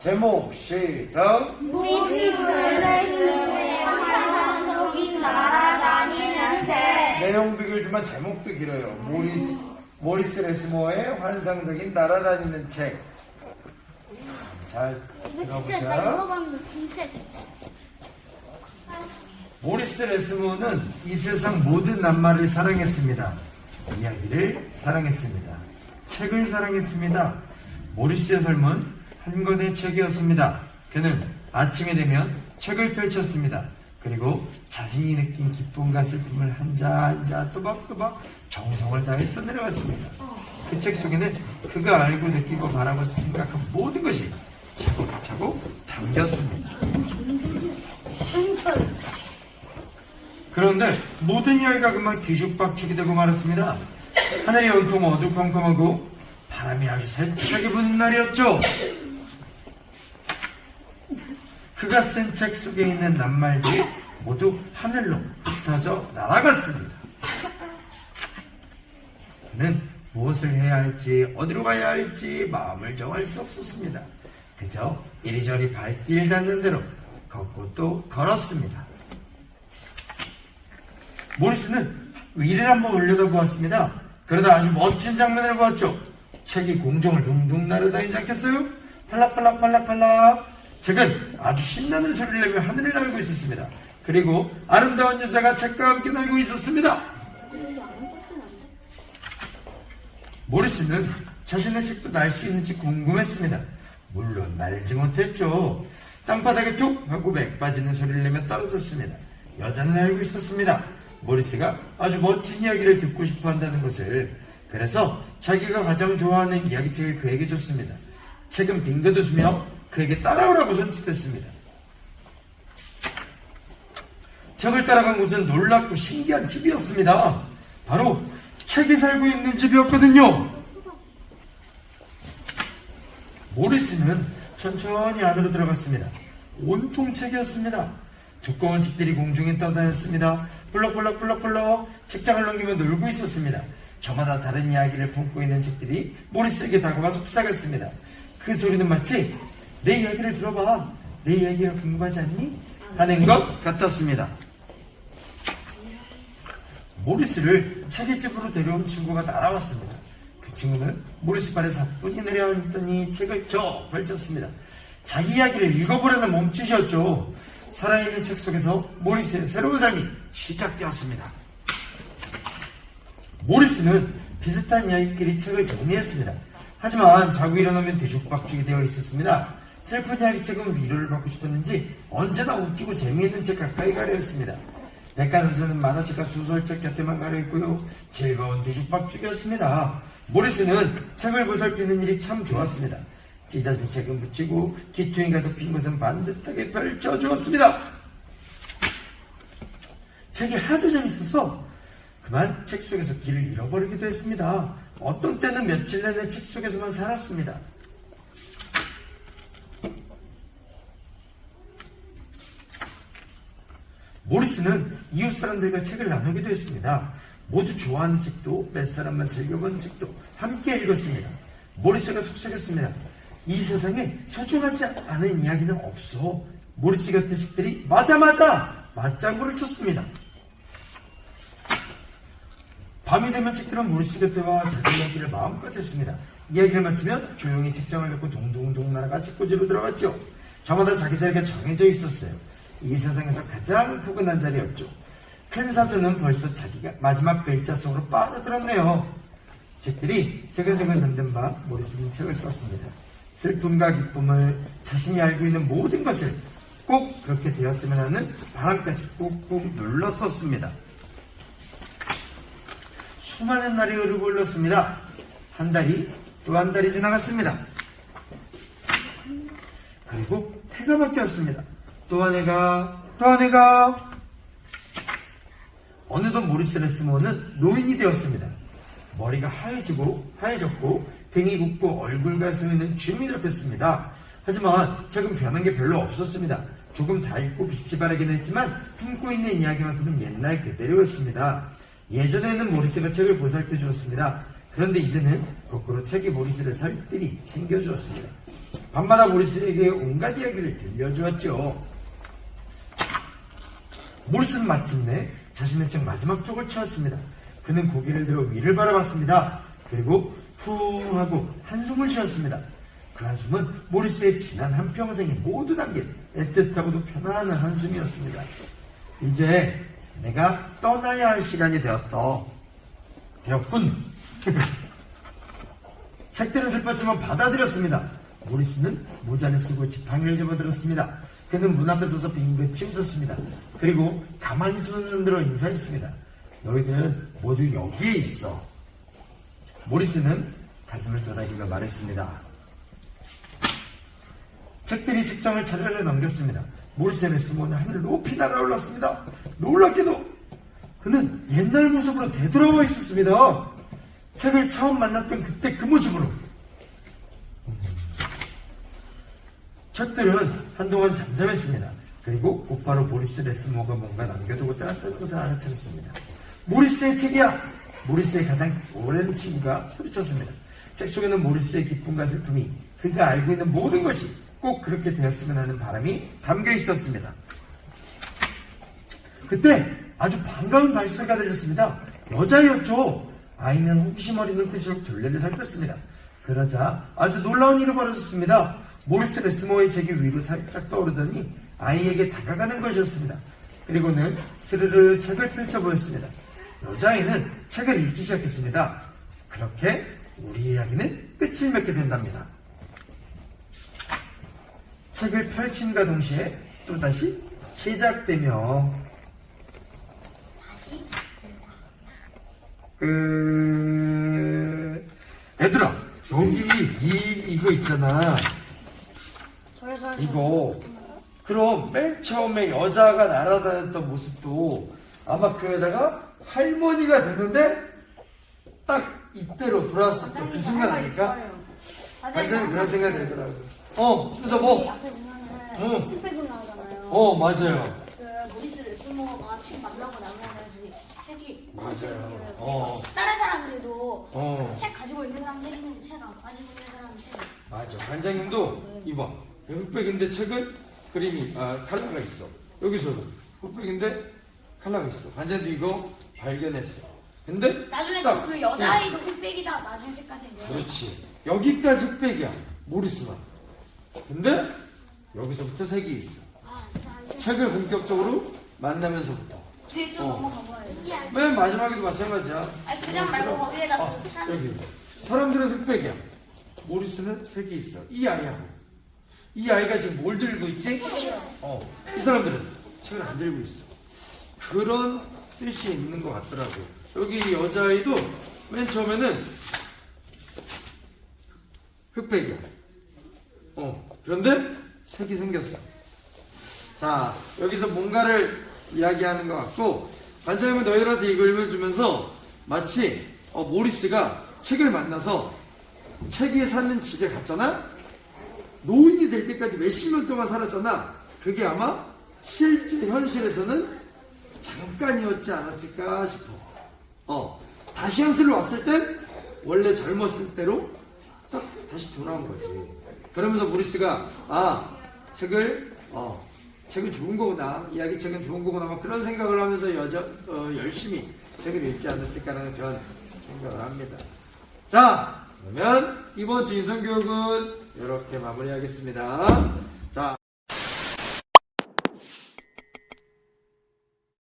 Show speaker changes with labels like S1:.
S1: 제목 시작.
S2: 모리스 레스모의 환상적인 날아다니는 새.
S1: 내용도 길지만 제목도 길어요. 모리스 레스모의 환상적인 날아다니는 책. 잘
S2: 이거 진짜 나
S1: 들어보자.
S2: 읽어봤는데 진짜
S1: 모리스 레스모는 이 세상 모든 낱말을 사랑했습니다. 이야기를 사랑했습니다. 책을 사랑했습니다. 모리스의 삶은 한 권의 책이었습니다. 그는 아침이 되면 책을 펼쳤습니다. 그리고 자신이 느낀 기쁨과 슬픔을 한자 한자 또박또박 정성을 다해 써내려갔습니다. 그 책 속에는 그가 알고 느끼고 바라고 생각한 모든 것이 차곡차곡 담겼습니다.
S2: 은솔.
S1: 그런데 모든 이야기가 그만 뒤죽박죽이 되고 말았습니다. 하늘이 온통 어두컴컴하고 바람이 아주 세차게 부는 날이었죠. 그가 쓴 책 속에 있는 낱말들이 모두 하늘로 흩어져 날아갔습니다. 그는 무엇을 해야 할지 어디로 가야 할지 마음을 정할 수 없었습니다. 그저 이리저리 발길 닿는 대로 걷고 또 걸었습니다. 모리스는 위를 한번 올려다보았습니다. 그러다 아주 멋진 장면을 보았죠. 책이 공중을 둥둥 날아다니지 않겠어요? 팔락팔락팔락팔락. 책은 아주 신나는 소리를 내며 하늘을 날고 있었습니다. 그리고 아름다운 여자가 책과 함께 날고 있었습니다. 모리스는 자신의 책도 날 수 있는지 궁금했습니다. 물론 날지 못했죠. 땅바닥에 툭 하고 맥 빠지는 소리를 내며 떨어졌습니다. 여자는 알고 있었습니다. 모리스가 아주 멋진 이야기를 듣고 싶어 한다는 것을. 그래서 자기가 가장 좋아하는 이야기책을 그에게 줬습니다. 책은 빙긋 웃으며 그에게 따라오라고 손짓했습니다. 책을 따라간 곳은 놀랍고 신기한 집이었습니다. 바로 책이 살고 있는 집이었거든요. 모리스는 천천히 안으로 들어갔습니다. 온통 책이었습니다. 두꺼운 책들이 공중에 떠다녔습니다. 불럭불럭불럭불럭 책장을 넘기며 놀고 있었습니다. 저마다 다른 이야기를 품고 있는 책들이 모리스에게 다가와 속삭였습니다. 그 소리는 마치 내 이야기를 들어봐, 내 이야기가 궁금하지 않니? 하는 것 같았습니다. 모리스를 책의 집으로 데려온 친구가 날아왔습니다. 그 친구는 모리스 발에 사뿐히 내려앉더니 책을 쭉 펼쳤습니다. 자기 이야기를 읽어보려는 몸짓이었죠. 살아있는 책 속에서 모리스의 새로운 삶이 시작되었습니다. 모리스는 비슷한 이야기끼리 책을 정리했습니다. 하지만 자고 일어나면 뒤죽박죽이 되어 있었습니다. 슬픈 이야기책은 위로를 받고 싶었는지 언제나 웃기고 재미있는 책 가까이 가려 했습니다. 백과사전은 만화책과 소설책 곁에만 가려 있고요. 즐거운 뒤죽박죽이었습니다. 모리스는 책을 보살피는 일이 참 좋았습니다. 찢어진 책은 붙이고 귀퉁이가 접힌 곳은 반듯하게 펼쳐주었습니다. 책이 하도 재밌어서 그만 책 속에서 길을 잃어버리기도 했습니다. 어떤 때는 며칠 내내 책 속에서만 살았습니다. 모리스는 이웃 사람들과 책을 나누기도 했습니다. 모두 좋아하는 책도 몇 사람만 즐겨본 책도 함께 읽었습니다. 모리스가 속삭였습니다. 이 세상에 소중하지 않은 이야기는 없어. 모리스 곁의 책들이 맞아 맞장구를 쳤습니다. 밤이 되면 책들은 모리스 곁에 와 자기 이야기를 마음껏 했습니다. 이야기를 마치면 조용히 책장을 갖고 동동동 날아가 책꽂이로 들어갔죠. 저마다 자기 자리가 정해져 있었어요. 이 세상에서 가장 포근한 자리였죠. 큰 사전은 벌써 자기가 마지막 글자 속으로 빠져들었네요. 책들이 세근세근 잠든 밤 모리스는 책을 썼습니다. 슬픔과 기쁨을, 자신이 알고 있는 모든 것을 꼭 그렇게 되었으면 하는 바람까지 꾹꾹 눌렀었습니다. 수많은 날이 흐르고 흘렀습니다. 한 달이 또 한 달이 지나갔습니다. 그리고 해가 바뀌었습니다. 또 한 해가, 또 한 해가. 어느덧 모리스 레스모어는 노인이 되었습니다. 머리가 하얘졌고 등이 굽고 얼굴 가슴에는 주름이 잡혔습니다. 하지만 책은 변한 게 별로 없었습니다. 조금 닳고 빛이 바라긴 했지만 품고 있는 이야기만큼은 옛날 그대로였습니다. 예전에는 모리스가 책을 보살펴 주었습니다. 그런데 이제는 거꾸로 책이 모리스를 살뜰히 챙겨주었습니다. 밤마다 모리스에게 온갖 이야기를 들려주었죠. 모리스는 마침내 자신의 책 마지막 쪽을 채웠습니다. 그는 고개를 들어 위를 바라봤습니다. 그리고 후 하고 한숨을 쉬었습니다. 그 한숨은 모리스의 지난 한평생이 모두 담긴 애틋하고도 편안한 한숨이었습니다. 이제 내가 떠나야 할 시간이 되었군. 책들은 슬펐지만 받아들였습니다. 모리스는 모자를 쓰고 지팡이를 집어들었습니다. 그는 문 앞에 서서 빙긋이 웃었습니다. 그리고 가만히 손을 흔들어 인사했습니다. 너희들은 모두 여기에 있어. 모리스는 가슴을 토닥이며 말했습니다. 책들이 식장을 차례를 넘겼습니다. 모리스의 레스모는 하늘 높이 날아올랐습니다. 놀랍게도 그는 옛날 모습으로 되돌아와 있었습니다. 책을 처음 만났던 그때 그 모습으로. 책들은 한동안 잠잠했습니다. 그리고 곧바로 모리스 레스모가 뭔가 남겨두고 떠났다는 것을 알아차렸습니다. 모리스의 책이야! 모리스의 가장 오랜 친구가 소리쳤습니다. 책 속에는 모리스의 기쁨과 슬픔이, 그가 알고 있는 모든 것이 꼭 그렇게 되었으면 하는 바람이 담겨 있었습니다. 그때 아주 반가운 발소리가 들렸습니다. 여자였죠. 아이는 호기심 어린 눈빛으로 둘레를 살폈습니다. 그러자 아주 놀라운 일이 벌어졌습니다. 모리스 레스모의 책이 위로 살짝 떠오르더니 아이에게 다가가는 것이었습니다. 그리고는 스르르 책을 펼쳐 보였습니다. 여자아이는 책을 읽기 시작했습니다. 그렇게 우리 이야기는 끝을 맺게 된답니다. 책을 펼침과 동시에 또다시 시작되며 얘들아, 여기 이거 있잖아. 이거 그럼 맨 처음에 여자가 날아다녔던 모습도 아마 그 여자가 할머니가 되는데 딱 이때로 돌아왔었던 그 순간 아닐까? 완전히 그런 생각이 들더라고. 준서 뭐?
S2: 앞에 보면은
S1: 응.
S2: 흑백은 나오잖아요.
S1: 맞아요.
S2: 그 모리스 레스모가 책 만나고 나면은 책이
S1: 맞아요.
S2: 생겨요. 다른 사람들도 책 가지고 있는 사람 책 있는 책 안 가지고 있는 사람 책.
S1: 맞아. 관장님도 이봐. 흑백인데 책은 그림이 컬러가 있어. 여기서도 흑백인데 컬러가 있어. 관장님도 이거 발견했어. 근데
S2: 나중에
S1: 딱,
S2: 또 그 여자아이도 흑백이다. 나중에 색까지 이제.
S1: 그렇지. 여기까지 흑백이야. 모리스만. 근데 여기서부터 색이 있어. 책을 본격적으로 만나면서부터.
S2: 뒤에 또 넘어가 봐요.
S1: 맨 마지막에도 마찬가지야.
S2: 아니 그냥 말고 거기에다 또 사람.
S1: 여기. 사람들은 흑백이야. 모리스는 색이 있어. 이 아이하고. 이 아이가 지금 뭘 들고 있지? 이 사람들은 책을 안 들고 있어. 그런 뜻이 있는 것 같더라고. 여기 여자아이도 맨 처음에는 흑백이야. 그런데 색이 생겼어. 자, 여기서 뭔가를 이야기하는 것 같고, 관장님은 너희들한테 이걸 읽어주면서 마치 모리스가 책을 만나서 책이 사는 집에 갔잖아? 노인이 될 때까지 몇십 년 동안 살았잖아? 그게 아마 실제 현실에서는 잠깐이었지 않았을까 싶어. 다시 현실로 왔을 땐 원래 젊었을 때로 딱 다시 돌아온 거지. 그러면서 모리스가 책은 좋은 거구나, 이야기책은 좋은 거구나, 막 그런 생각을 하면서 열심히 책을 읽지 않았을까라는 그런 생각을 합니다. 자, 그러면 이번 주 인성교육은 이렇게 마무리하겠습니다. 자.